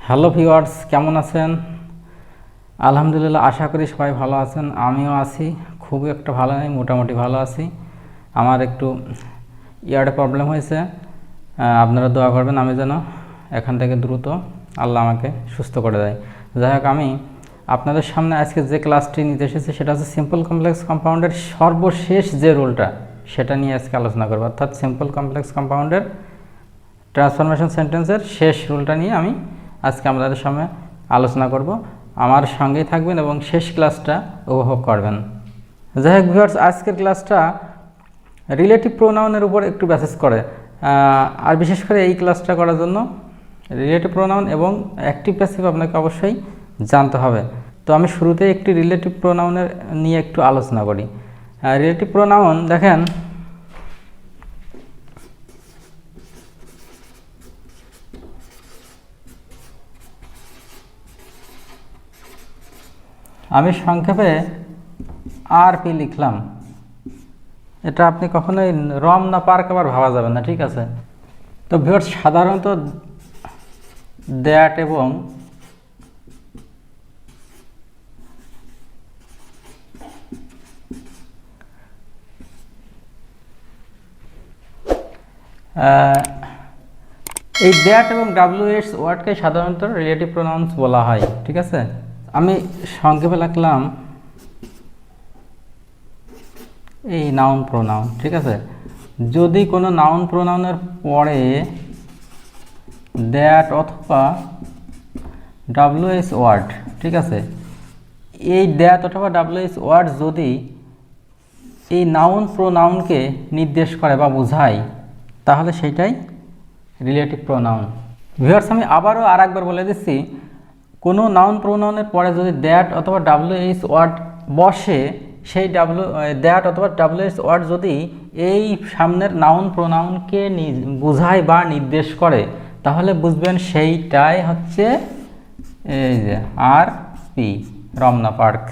Hello viewers, কেমন আছেন? আলহামদুলিল্লাহ, আশা করি সবাই ভালো আছেন। আমিও আছি, খুব একটা ভালো নেই, মোটামুটি ভালো আছি। আমার একটু ইয়ার্ডে প্রবলেম হয়েছে, আপনারা দোয়া করবেন আমি যেন এখান থেকে দ্রুত আল্লাহ আমাকে সুস্থ করে দেয়। যাই হোক, আমি আপনাদের সামনে আজকে যে ক্লাসটি নিতে এসেছি সেটা হচ্ছে সিম্পল কমপ্লেক্স কম্পাউন্ডের সর্বশেষ যে রুলটা সেটা নিয়ে আজকে আলোচনা করব, অর্থাৎ সিম্পল কমপ্লেক্স কম্পাউন্ডের ট্রান্সফরমেশন সেন্টেন্সের শেষ রুলটা নিয়ে আমি আজকে আপনাদের সামনে আলোচনা করব। আমার সঙ্গেই থাকবেন এবং শেষ ক্লাসটা উপভোগ করবেন। যাই হোক ভিউয়ার্স, আজকের ক্লাসটা রিলেটিভ প্রোনাউনের উপর একটু বেসিস করে, আর বিশেষ করে এই ক্লাসটা করার জন্য রিলেটিভ প্রোনাউন এবং অ্যাক্টিভ প্যাসিভ আপনাকে অবশ্যই জানতে হবে। তো আমি শুরুতে একটি রিলেটিভ প্রোনাউনের নিয়ে একটু আলোচনা করি। রিলেটিভ প্রোনাউন দেখেন, আমি সংক্ষেপে আরপি লিখলাম। এটা আপনি কখনোই রম না পার্ক আবার ভাবা যাবে না, ঠিক আছে? তো ভিউয়ার্স, সাধারণত দ্যাট এবং এই দ্যাট এবং ডাব্লিউএস ওয়ার্ডকে সাধারণত রিলেটিভ প্রোনাউন্স বলা হয়, ঠিক আছে? আমি সংক্ষেপে লিখলাম এই নাউন প্রোনাউন, ঠিক আছে? যদি কোনো নাউন প্রোনাউনের পরে দ্যাট অথবা ডাব্লিউএস ওয়ার্ড, ঠিক আছে, এই দ্যাট অথবা ডাব্লিউএস ওয়ার্ড যদি এই নাউন প্রোনাউনকে নির্দেশ করে বা বোঝায় তাহলে সেটাই রিলেটিভ প্রোনাউন। ভিউয়ার্স, আমি আবারও আরেকবার বলে দিচ্ছি, কোনো নাউন প্রোনাউনের পরে যদি দ্যাট অথবা ডাব্লিউএস ওয়ার্ড বসে, সেই দ্যাট অথবা ডাব্লিউএস ওয়ার্ড যদি এই সামনের নাউন প্রোনাউনকে বোঝায় বা নির্দেশ করে তাহলে বুঝবেন সেইটাই হচ্ছে এই যে আর পি, রমনা পার্ক।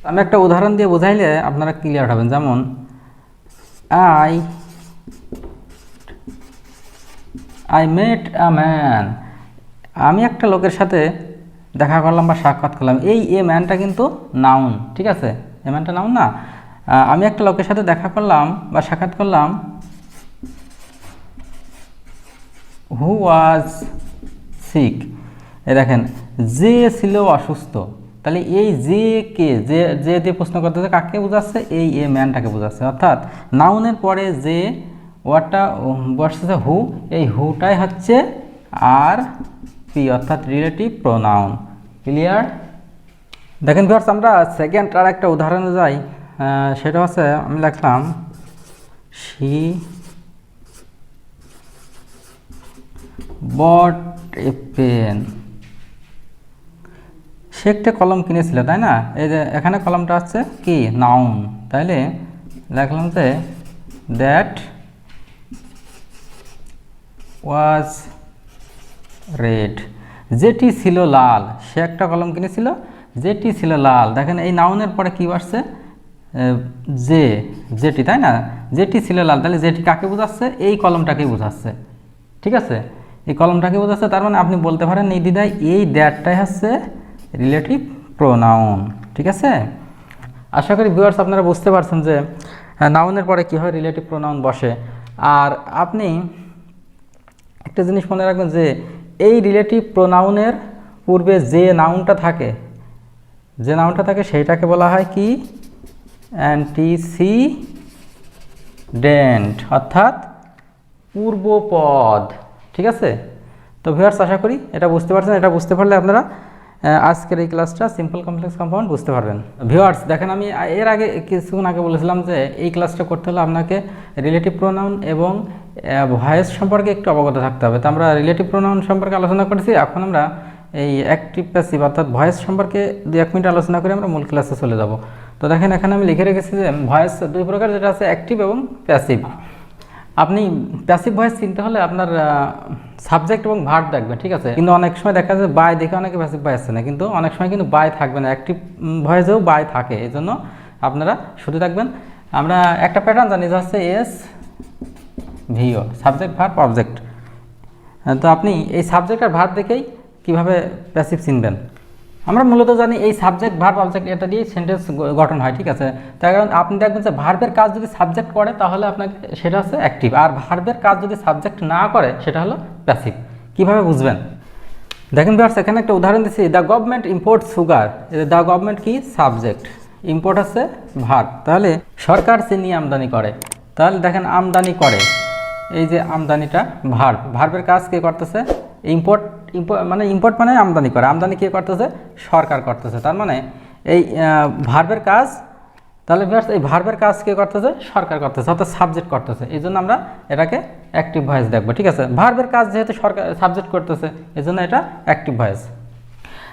আমি একটা উদাহরণ দিয়ে বোঝাইলে আপনারা ক্লিয়ার হবেন। যেমন আই মেট আ ম্যান, আমি একটা লোকের সাথে দেখা করলাম বা সাক্ষাৎ করলাম। এই এ ম্যানটা কিন্তু নাউন, ঠিক আছে? এ ম্যানটা নাউন না। আমি একটা লোকের সাথে দেখা করলাম বা সাক্ষাৎ করলাম, হু ওয়াজ সিক। এ দেখেন, যে ছিল অসুস্থ, তাহলে এই যে কে, যে দিয়ে প্রশ্ন করতেছে কাকে বোঝাচ্ছে? এই এ ম্যানটাকে বোঝাচ্ছে। অর্থাৎ নাউনের পরে যে ওয়ার্ডটা বসছে হু, এই হুটাই হচ্ছে আর পি, অর্থাৎ রিলেটিভ প্রোনাউন। ক্লিয়ার? দেখেন ভিউয়ার্স, আমরা সেকেন্ড আর একটা উদাহরণে যাই। সেটা হচ্ছে আমি লিখলাম শি বট এ পেন। সে একটা কলম কিনেছিল, তাই না? এই যে এখানে কলমটা হচ্ছে কি, নাউন। তাইলে লিখলাম যে দ্যাট ওয়াজ রেড, যেটি ছিল লাল। সে একটা কলম কিনেছিল, যেটি ছিল লাল। দেখেন এই নাউনের পরে কি আসছে? যেটি, তাই না? যেটি ছিল লাল, তাহলে যেটি কাকে বোঝাচ্ছে? এই কলমটাকে বোঝাচ্ছে, ঠিক আছে? এই কলমটাকে বোঝাচ্ছে। তার মানে আপনি বলতে পারেন নির্দ্বিধায় এই দ্যাটটাই হচ্ছে রিলেটিভ প্রোনাউন, ঠিক আছে? আশা করি ভিউয়ার্স আপনারা বুঝতে পারছেন যে নাউনের পরে কী হয়, রিলেটিভ প্রোনাউন বসে। আর আপনি একটা জিনিস মনে রাখবেন যে এই রিলেটিভ প্রোনাউনের পূর্বে যে নাউনটা থাকে, সেইটাকে বলা হয় কি, অ্যান্টিসিডেন্ট, অর্থাৎ পূর্বপদ, ঠিক আছে? তো ভিউয়ার্স, আশা করি এটা বুঝতে পারছেন। এটা বুঝতে পারলে আপনারা আজকের এই ক্লাসটা সিম্পল কমপ্লেক্স কম্পাউন্ড বুঝতে পারবেন। ভিউয়ার্স দেখেন, আমি এর আগে কিছুক্ষণ আগে বলেছিলাম যে এই ক্লাসটা করতে হলে আপনাকে রিলেটিভ প্রোনাউন এবং ভয়েস সম্পর্কে একটু অবগত থাকতে হবে। তো আমরা রিলেটিভ প্রোনাউন সম্পর্কে আলোচনা করেছি, এখন আমরা এই অ্যাক্টিভ প্যাসিভ অর্থাৎ ভয়েস সম্পর্কে 2-1 মিনিট আলোচনা করে আমরা মূল ক্লাসে চলে যাব। তো দেখেন, এখানে আমি লিখে রেখেছি যে ভয়েস দুই প্রকার, যেটা আছে অ্যাক্টিভ এবং প্যাসিভ। আপনি প্যাসিভ ভয়েস চিনতে হলে আপনার সাবজেক্ট এবং ভার্ব দেখবেন, ঠিক আছে? কিন্তু অনেক সময় দেখা যায় বাই দেখে অনেকে প্যাসিভ ভয়েস আছে না, কিন্তু অনেক সময় কিন্তু বাই থাকবে না, অ্যাক্টিভ ভয়েসেও বাই থাকে। এই জন্য আপনারা শুধু থাকবেন। আমরা একটা প্যাটার্ন জানি, যা হচ্ছে এস ভিও, সাবজেক্ট ভার্ব অবজেক্ট। তো আপনি এই সাবজেক্ট আর ভার্ব দেখেই কীভাবে প্যাসিভ চিনবেন। আমরা মূলত জানি এই সাবজেক্ট ভার্ব অবজেক্ট এটা দিয়ে সেন্টেন্স গঠন হয়, ঠিক আছে। তার কারণ আপনি দেখবেন যে ভার্বের কাজ যদি সাবজেক্ট করে তাহলে আপনাকে সেটা হচ্ছে অ্যাক্টিভ, আর ভার্বের কাজ যদি সাবজেক্ট না করে সেটা হলো প্যাসিভ। কীভাবে বুঝবেন দেখেন ভিউয়ার্স, এখানে একটা উদাহরণ দিচ্ছি, the government import sugar. The government কি সাবজেক্ট, ইম্পোর্ট হচ্ছে ভার্ব, তাহলে সরকার চিনি আমদানি করে। তাহলে দেখেন আমদানি করে, এই যে আমদানিটা ভার্ব, ভার্বের কাজ কে করতেছে ইম্পোর্ট, মানে ইম্পোর্ট মানে আমদানি করে, আমদানি কে করতেছে সরকার করতেছে। তার মানে এই ভার্বের কাজ, তাহলে ভিউয়ার্স এই ভার্বের কাজ কে করতেছে সরকার করতেছে, অর্থাৎ সাবজেক্ট করতেছে, এই জন্য আমরা এটাকে অ্যাক্টিভ ভয়েস দেখবো, ঠিক আছে। ভার্বের কাজ যেহেতু সরকার সাবজেক্ট করতেছে এই জন্য এটা অ্যাক্টিভ ভয়েস।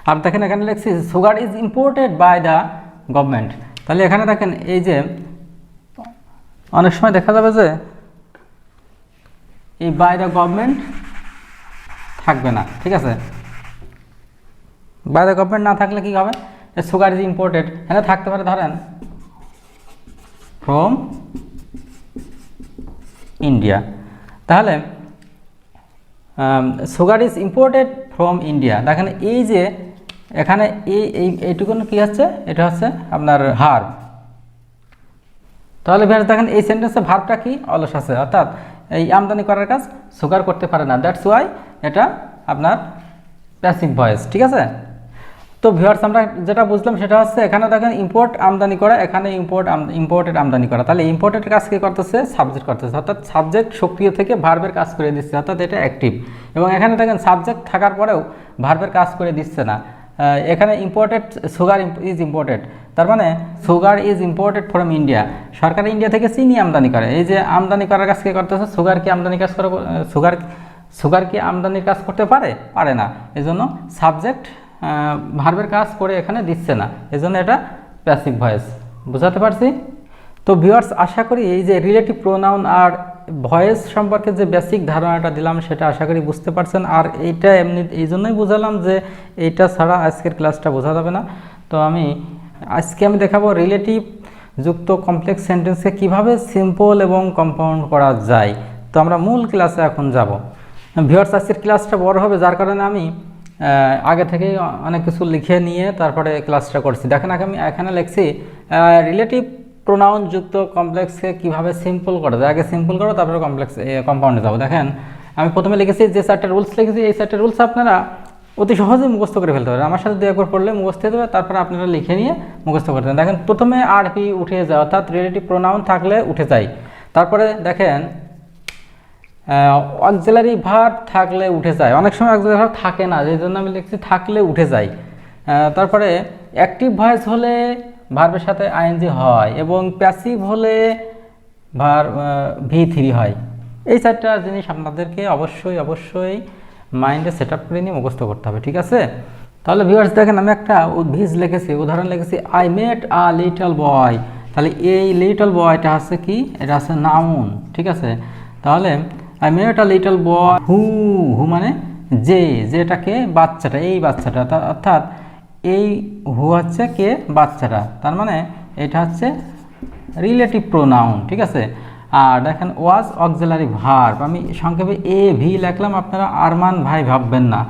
আর দেখেন এখানে লিখছি sugar is imported by the government. তাহলে এখানে দেখেন এই যে অনেক সময় দেখা যাবে যে এই বাই দ্য গভর্নমেন্ট থাকবে না, ঠিক আছে। বাই দ্য গভর্নমেন্ট না থাকলে কি হবে, সুগার ইজ ইম্পোর্টেড, এখানে থাকতে পারে ধরেন ফ্রম ইন্ডিয়া। তাহলে sugar is imported from India, দেখেন এই যে এখানে এইটুকুন কি হচ্ছে, এটা হচ্ছে আপনার ভার্ব। তাহলে ভিউয়ার্স দেখেন এই সেন্টেন্সে ভার্বটা কি অলস আছে, অর্থাৎ এই আমদানি করার কাজ সুগার করতে পারে না, দ্যাটস ওয়াই এটা আপনার প্যাসিভ ভয়েস, ঠিক আছে। তো ভিউয়ার্স আমরা যেটা বুঝলাম সেটা হচ্ছে এখানে দেখেন ইম্পোর্ট আমদানি করা, এখানে ইম্পোর্টেড আমদানি করা, তাহলে ইম্পোর্টেড কাজ কি করতেছে সাবজেক্ট করতেছে, অর্থাৎ সাবজেক্ট সক্রিয় থেকে ভার্বের কাজ করে দিচ্ছে, অর্থাৎ এটা অ্যাক্টিভ। এবং এখানে দেখেন সাবজেক্ট থাকার পরেও ভার্বের কাজ করে দিচ্ছে না, এখানে ইম্পোর্টেড সুগার ইজ ইম্পোর্টেড, তার মানে sugar is imported from India, Sarkar India থেকে চিনি আমদানি করে। এই যে আমদানি করার কাজ কে করতেছে সুগার, কি আমদানি কাজ করে সুগার কি আমদানির কাজ করতে পারে না, এজন্য সাবজেক্ট ভার্বের কাজ করে এখানে দিচ্ছে না, এজন্য এটা প্যাসিভ ভয়েস। বুঝাতে পারছি? তো ভিউয়ার্স আশা করি এই যে রিলেটিভ প্রোনাউন আর ভয়েস সম্পর্কে যে বেসিক ধারণাটা দিলাম সেটা আশা করি বুঝতে পারছেন। আর এইটা এমনি এই জন্যই বুঝালাম যে এইটা ছাড়া আজকের ক্লাসটা বোঝা যাবে না। তো আজকে আমি দেখাবো রিলেটিভ যুক্ত কমপ্লেক্স সেন্টেন্সকে কিভাবে সিম্পল এবং কম্পাউন্ড করা যায়। তো আমরা মূল ক্লাসে এখন যাব। ভিউয়ার্স আজকের ক্লাসটা বড় হবে, যার কারণে আমি আগে থেকেই অনেক কিছু লিখে নিয়ে তারপরে ক্লাসটা করছি। দেখেন আমি এখানে লিখছি রিলেটিভ প্রোনাউন যুক্ত কমপ্লেক্সকে কিভাবে সিম্পল করা যায়। আগে সিম্পল করো তারপরে কম্পাউন্ডে যাবো। দেখেন আমি প্রথমে লিখেছি যে 4টা রুলস লিখেছি, এই 4টা রুলস আপনারা অতি সহজেই মুখস্থ করে ফেলতে পারেন, আমার সাথে 2 একবার পড়লে মুখস্থ হয়ে যাবে, তারপরে আপনারা লিখে নিয়ে মুখস্থ করতে পারেন। দেখেন প্রথমে আরপি উঠে যায়, অর্থাৎ রিলেটিভ প্রোনাউন থাকলে উঠে যায়। তারপরে দেখেন অক্সিলারি ভার্ব থাকলে উঠে যায়, অনেক সময় অক্সিলারি ভার্ব থাকে না, এই জন্য আমি লিখছি থাকলে উঠে যায়। তারপরে অ্যাক্টিভ ভয়েস হলে ভার্বের সাথে আইএনজি হয়, এবং প্যাসিভ হলে V3 হয়। এই 4টা জিনিস আপনাদেরকে অবশ্যই মাইন্ডে সেট আপ করে নিয়ে মুখস্থ করতে হবে, ঠিক আছে। তাহলে ভিউয়ার্স দেখেন আমি একটা উদাহরণ লিখেছি, I met a little boy. তাহলে এই লিটল বয়টা হচ্ছে কি, এটা হচ্ছে নাউন, ঠিক আছে। তাহলে I met a little boy হু মানে যেটাকে বাচ্চাটা, এই বাচ্চাটা, অর্থাৎ এই হু হচ্ছে কে বাচ্চাটা, তার মানে এটা হচ্ছে রিলেটিভ প্রোনাউন, ঠিক আছে। আর দেখেন ওয়াজ অক্সিলারি ভার্ব, আমি সংক্ষেপে AV লিখলাম, আপনারা আরমান ভাই ভাববেন না।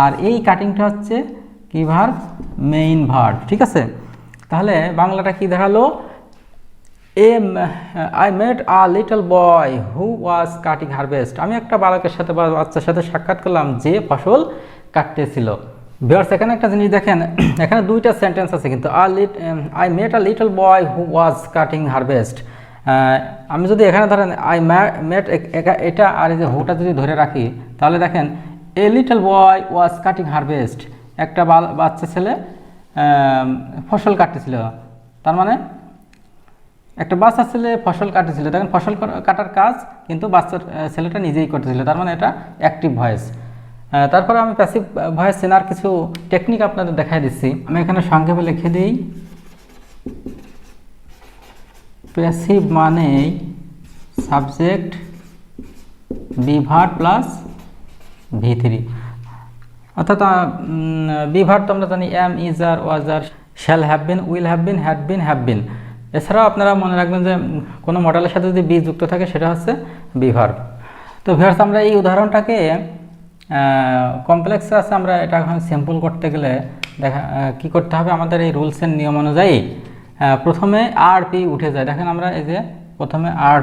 আর এই কাটিংটা হচ্ছে কি ভার্ব, মেইন ভার্ব, ঠিক আছে। তাহলে বাংলাটা কি দেখালো, I met a little boy who was cutting harvest, আমি একটা বালকের সাথে বা বাচ্চার সাথে সাক্ষাৎ করলাম যে ফসল কাটতেছিল। ভিউয়ার্স এখানে একটা জিনিস দেখেন, এখানে 2টা সেন্টেন্স আছে কিন্তু, I met a little boy who was cutting harvest. আমি যদি এখানে ধরেন আই মেট এটা আর এই যে হুটা যদি ধরে রাখি, তাহলে দেখেন a little boy was cutting harvest, একটা বাচ্চা ছেলে ফসল কাটতেছিল, তার মানে একটা বাচ্চা ছেলে ফসল কাটতেছিল। দেখেন ফসল কাটার কাজ কিন্তু বাচ্চার ছেলেটা নিজেই করতেছিল, তার মানে এটা অ্যাক্টিভ ভয়েস। তারপরে আমি প্যাসিভ ভয়েস চেনার কিছু টেকনিক আপনাদের দেখাই দিচ্ছি। আমি এখানে সংক্ষেপে লিখে দিই, প্যাসিভ মানেই subject be verb plus V3, অর্থাৎ বি ভার্ব তো আমরা জানি am, is, are, was, are, shall, have been, will have been, had been, have been. এছাড়াও আপনারা মনে রাখবেন যে কোনো মডেলের সাথে যদি বি যুক্ত থাকে সেটা হচ্ছে বি ভার্ব। তো ভিউয়ার্স আমরা এই উদাহরণটাকে কমপ্লেক্স আছে, আমরা এটা এখন সিম্পল করতে গেলে দেখা কি করতে হবে, আমাদের এই রুলসের নিয়ম অনুযায়ী প্রথমে আর পি উঠে যায়। দেখেন আমরা এই যে প্রথমে আর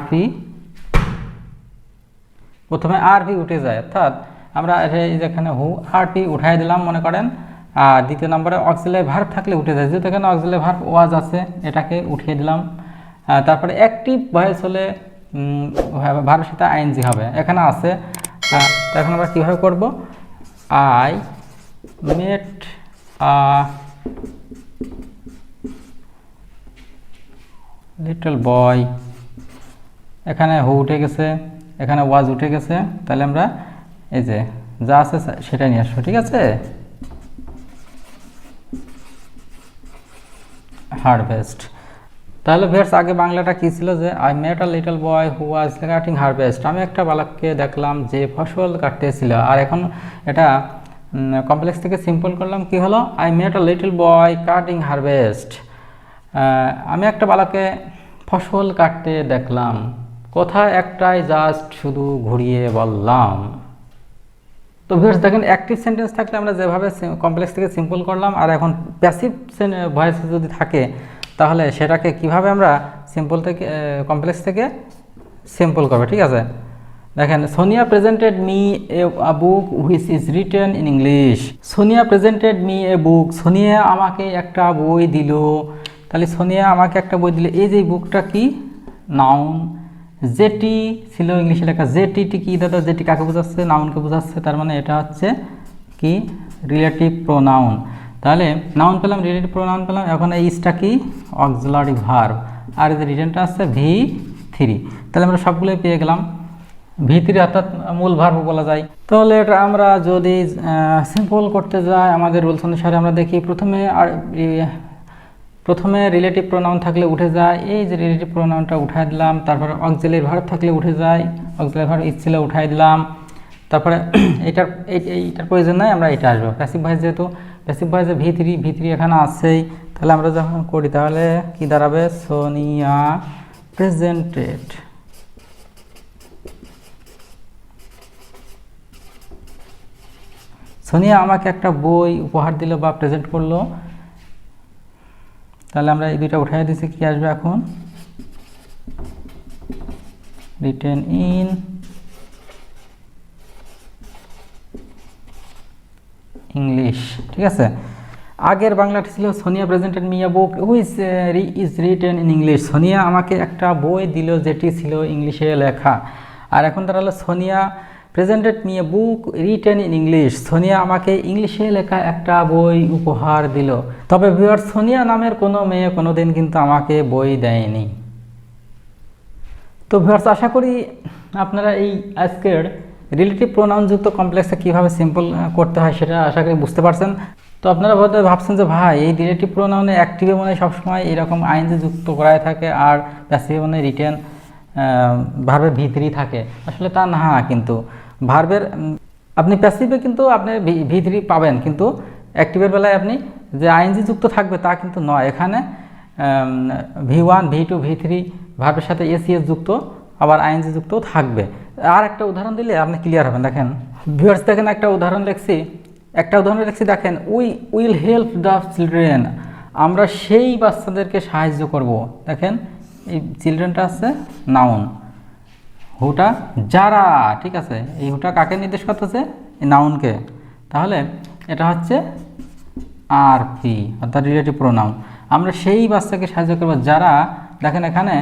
পি উঠে যায়, অর্থাৎ আমরা এই যেখানে হু আর পি উঠাই দিলাম মনে করেন। আর দ্বিতীয় নম্বরে অক্সিলারি ভার্ব থাকলে উঠে যায়, যেহেতু এখানে অক্সিলারি ভার্ব ওয়াজ আছে এটাকে উঠিয়ে দিলাম। তারপরে অ্যাক্টিভ ভয়েস হলে ভার্বের সাথে আইএনজি হবে, এখানে আছে। এখন আমরা কীভাবে করব, আই মেট লিটল বয়, এখানে হু উঠে গেছে, এখানে ওয়াজ উঠে গেছে, তাহলে আমরা এই যে যা আছে সেটাই নিয়ে আসবো, ঠিক আছে। হারভেস্ট, তাহলে ভিউয়ার্স আগে বাংলাটা কী ছিল, যে I met a little boy who was cutting harvest, আমি একটা বালককে দেখলাম যে ফসল কাটতেছিল। আর এখন এটা কমপ্লেক্স থেকে সিম্পল করলাম, কি হলো, I met a little boy cutting harvest, আমি একটা বালককে ফসল কাটতে দেখলাম, কথা একটাই জাস্ট শুধু ঘুরিয়ে বললাম। তো ভিউয়ার্স দেখেন অ্যাক্টিভ সেন্টেন্স থাকলে আমরা যেভাবে কমপ্লেক্স থেকে সিম্পল করলাম, আর এখন প্যাসিভ ভয়েস যদি থাকে তাহলে সেটাকে কিভাবে আমরা সিম্পল থেকে কমপ্লেক্স থেকে সিম্পল করবে, ঠিক আছে। দেখেন Sonia presented me a book which is written in English, Sonia presented me a book, Sonia আমাকে একটা বই দিল, তাহলে সোনিয়া আমাকে একটা বই দিল, এই যে বুকটা কি, নাউন, যেটি ছিল ইংলিশে লেখা, যেটি কি দাদা, যেটি কাকে বোঝাচ্ছে, নাউনকে বোঝাচ্ছে, তার মানে এটা হচ্ছে কি রিলেটিভ প্রোনাউন। তাহলে নাউন পেলাম, রিলেটিভ প্রোনাউন পেলাম, এখন এই ইসটা কি অক্সিলারি ভার্ব, আর এই যে রিটেনটা আছে V3, তাহলে আমরা সবগুলোই পেয়ে গেলাম। V3 অর্থাৎ মূল ভার্ব বলা যায়। তাহলে এটা আমরা যদি সিম্পল করতে যাই আমাদের রুলস অনুসারে আমরা দেখি, প্রথমে রিলেটিভ প্রোনাউন থাকলে উঠে যায়, এই যে রিলেটিভ প্রোনাউনটা উঠাই দিলাম, তারপরে অক্সিলারি ভার্ব থাকলে উঠে যায়, অক্সিলারি ভার্ব ছিল উঠাই দিলাম, তারপরে এইটার প্রয়োজন নাই, আমরা এটা আসবো প্যাসিভ ভয়েস, যেহেতু প্যাসিভ ভয়েসে V3 এখানে আছেই, তাহলে আমরা যখন করি তাহলে কি দাঁড়াবে, সোনিয়া প্রেজেন্টেড, সোনিয়া আমাকে একটা বই উপহার দিল বা প্রেজেন্ট করলো, তাহলে আমরা এই দুইটা উঠাই দিচ্ছি, কি আসবে এখন, রিটেন ইন ইংলিশ, ঠিক আছে। আগের বাংলাটা ছিল Sonia presented me a book which is written in English, Sonia আমাকে একটা বই দিল যেটি ছিল ইংলিশে লেখা। আর এখন দাঁড়ালো Sonia presented me a book written in English, Sonia আমাকে ইংলিশে লেখা একটা বই উপহার দিল। তবে ভিউয়ার্স সোনিয়া নামের কোনো মেয়ে কোনোদিন কিন্তু আমাকে বই দেয়নি। তো ভিউয়ার্স আশা করি আপনারা এই আজকের রিলেটিভ প্রোনাউনযুক্ত কমপ্লেক্সে কীভাবে সিম্পল করতে হয় সেটা আশা করি বুঝতে পারছেন। তো আপনারা হয়তো ভাবছেন যে ভাই এই রিলেটিভ প্রোনাউনে অ্যাক্টিভে মনে হয় সবসময় এরকম আইএনজি যুক্ত করাই থাকে, আর প্যাসিভে মনে রিটেন ভার্বের V3 থাকে। আসলে তা না, কিন্তু ভার্বের আপনি প্যাসিভে কিন্তু আপনি V3 পাবেন, কিন্তু অ্যাক্টিভের বেলায় আপনি যে আইএনজি যুক্ত থাকবে তা কিন্তু নয়। এখানে V1 V2 V3 ভার্বের সাথে এসিএস যুক্ত, আবার আইএনজি যুক্তও থাকবে। আর একটা উদাহরণ দিলে আপনি ক্লিয়ার হবেন। দেখেন ভিউয়ার্স, দেখেন একটা উদাহরণ লিখছি, দেখেন উইল হেল্প দ্য চিলড্রেন, আমরা সেই বাচ্চাদেরকে সাহায্য করব। দেখেন এই চিলড্রেনটা আছে নাউন, হুটা যারা, ঠিক আছে, এই হুটা কাকে নির্দেশ করতেছে, এই নাউনকে, তাহলে এটা হচ্ছে আরপি অর্থাৎ রিলেটিভ প্রোনাউন। আমরা সেই বাচ্চাকে সাহায্য করব যারা, দেখেন এখানে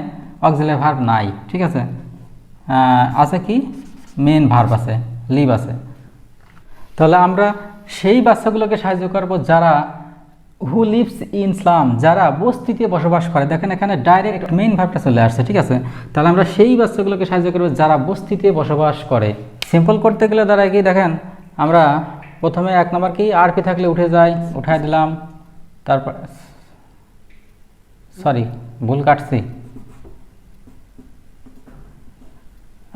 অক্সিলারি ভার্ব নাই, ঠিক আছে, আছে কি মেন ভার্ব আছে, লিভ আছে। তাহলে আমরা সেই বাচ্চাগুলোকে সাহায্য করব যারা হু লিভস ইন স্লাম, যারা বস্তিতে বসবাস করে। দেখেন এখানে ডাইরেক্ট মেইন ভার্বটা চলে আসছে, ঠিক আছে। তাহলে আমরা সেই বাচ্চাগুলোকে সাহায্য করব যারা বস্তিতে বসবাস করে। সিম্পল করতে গেলে দাঁড়ায় কি, দেখেন আমরা প্রথমে এক নম্বর কি আরপি থাকলে উঠে যায়, উঠাই দিলাম, তারপর ভুল কাটছি,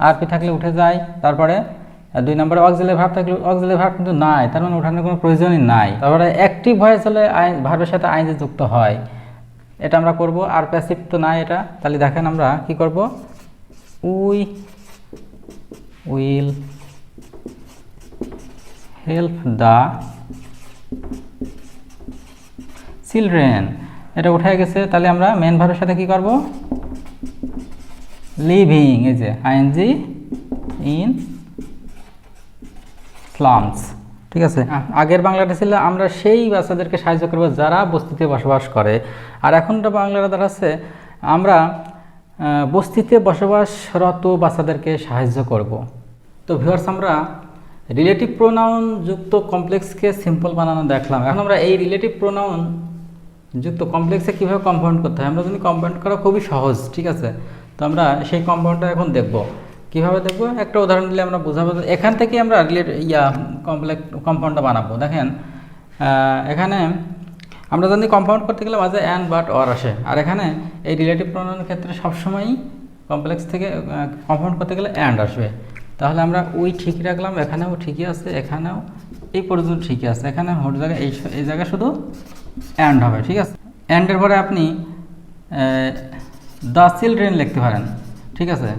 আরপি থাকলে উঠে যায়, তারপরে দুই নম্বরে অক্সিলারি ভার্ব থাকলে, অক্সিলারি ভার্ব কিন্তু নাই, তার মানে ওঠানোর কোনো প্রয়োজনই নাই। তারপরে অ্যাক্টিভ ভয়েস হলে ভার্বের সাথে আইএনজি যুক্ত হয়, এটা আমরা করব। আর প্যাসিভ তো নাই এটা, তাহলে দেখেন আমরা কি করব, উইল হেল্প দ্য চিলড্রেন, এটা উঠে গেছে। তাহলে আমরা মেন ভার্বের সাথে কি করব, লিভিং, এই যে আইএনজি ইন স্লামস, ঠিক আছে। আগের বাংলাটা ছিল আমরা সেই বাচ্চাদেরকে সাহায্য করব যারা বস্তিতে বসবাস করে, আর এখনটা বাংলাটা দাঁড়াচ্ছে আমরা বস্তিতে বসবাসরত বাচ্চাদেরকে সাহায্য করব। তো ভিউয়ার্স, আমরা রিলেটিভ প্রোনাউন যুক্ত কমপ্লেক্সকে সিম্পল বানানো দেখলাম। এখন আমরা এই রিলেটিভ প্রোনাউন যুক্ত কমপ্লেক্সে কীভাবে কম্পাউন্ড করতে হয়, আমরা যদি কম্পাউন্ড করা খুবই সহজ, ঠিক আছে। তো আমরা সেই কম্পাউন্ডটা এখন দেখব। কীভাবে দেখব, একটা উদাহরণ দিলে আমরা বোঝাবো। এখান থেকে আমরা কম্পাউন্ডটা বানাবো। দেখেন এখানে আমরা যদি কম্পাউন্ড করতে গেলে মাঝে অ্যান্ড বাট অর আসে, আর এখানে এই রিলেটিভ প্রোনাউনের ক্ষেত্রে সবসময়ই কমপ্লেক্স থেকে কম্পাউন্ড করতে গেলে অ্যান্ড আসবে। তাহলে আমরা ওই ঠিক রাখলাম, এখানেও ঠিকই আছে, এখানেও এই পর্যন্ত ঠিকই আছে, এখানে হর জায়গায় এই জায়গায় শুধু অ্যান্ড হবে, ঠিক আছে। অ্যান্ডের পরে আপনি দ্য চিলড্রেন লিখতে পারেন, ঠিক আছে।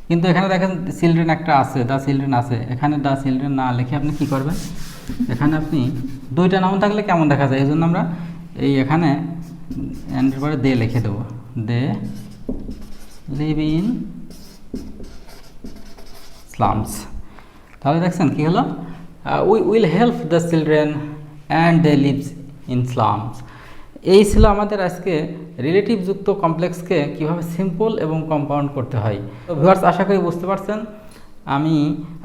কিন্তু এখানে দেখেন চিলড্রেন একটা আছে, দ্য চিলড্রেন আছে, এখানে দ্য চিলড্রেন না লিখে আপনি কি করবেন, এখানে আপনি দুইটা নাউন থাকলে কেমন দেখা যায়, এই জন্য আমরা এই এখানে অ্যান্ডের পরে দে লিখে দেবো, দে লিভ ইন স্লামস। তাহলে দেখছেন কি হলো, we will help the children and they lives in slums. এই ছিল আমাদের আজকে রিলেটিভ যুক্ত কমপ্লেক্সকে কিভাবে সিম্পল এবং কম্পাউন্ড করতে হয়। তো ভিউয়ার্স, আশা করি বুঝতে পারছেন। আমি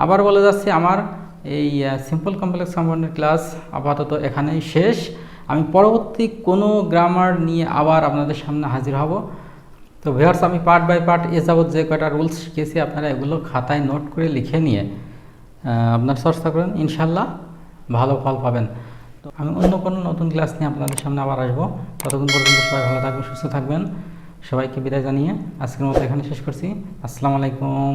আবার বলে যাচ্ছি, আমার এই সিম্পল কমপ্লেক্স কম্পাউন্ডের ক্লাস আপাতত এখানেই শেষ। আমি পরবর্তী কোনো গ্রামার নিয়ে আবার আপনাদের সামনে হাজির হব। তো ভিউয়ার্স, আমি পার্ট বাই পার্ট এ যাবৎ যে কয়টা রুলস শিখেছি আপনারা এগুলো খাতায় নোট করে লিখে নিয়ে আপনার চর্চা করেন, ইনশাল্লাহ ভালো ফল পাবেন। তো আমি অন্য কোনো নতুন ক্লাস নিয়ে আপনাদের সামনে আবার আসবো। ততক্ষণ পর্যন্ত সবাই ভালো থাকবেন, সুস্থ থাকবেন। সবাইকে বিদায় জানিয়ে আজকের মতো এখানে শেষ করছি। আসসালামু আলাইকুম।